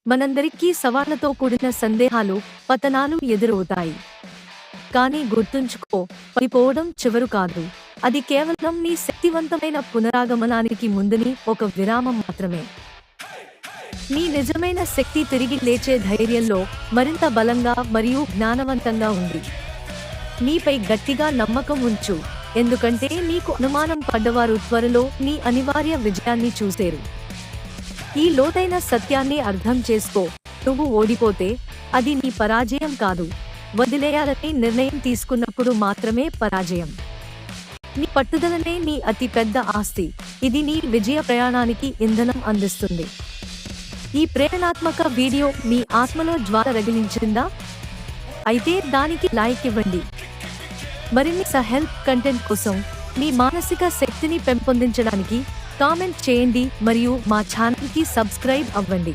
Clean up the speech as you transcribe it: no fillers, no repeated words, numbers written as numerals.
మనందరికీ సవాళ్లతో కూడిన సందేహాలు, పతనాలు ఎదురవుతాయి. కానీ గుర్తుంచుకో, పడిపోవడం చివరు కాదు. అది కేవలం నీ శక్తివంతమైన పునరాగమనానికి ముందుని ఒక విరామం మాత్రమే. నీ నిజమైన శక్తి తిరిగి లేచే ధైర్యంలో మరింత బలంగా మరియు జ్ఞానవంతంగా ఉంది. నీపై గట్టిగా నమ్మకం ఉంచు, ఎందుకంటే నీకు అనుమానం పడ్డవారు త్వరలో నీ అనివార్య విజయాన్ని చూసేరు. ఈ లోతైన సత్యాన్ని అర్థం చేసుకో, నువ్వు ఓడిపోతే అది నీ పరాజయం కాదు, వదిలేయాలని నిర్ణయం తీసుకున్నప్పుడు మాత్రమే పరాజయం. నీ పట్టుదలనే నీ అతి పెద్ద ఆస్తి, ఇది నీ విజయ ప్రయాణానికి ఇంధనం అందిస్తుంది. ఈ ప్రేరణాత్మక వీడియో మీ ఆత్మలో జ్వాల రగిలించిందా? అయితే దానికి లైక్ ఇవ్వండి. మరిన్ని హెల్ప్ కంటెంట్ కోసం మీ మానసిక శక్తిని పెంపొందించడానికి కామెంట్ చేయండి మరియు మా ఛానల్కి సబ్స్క్రైబ్ అవ్వండి.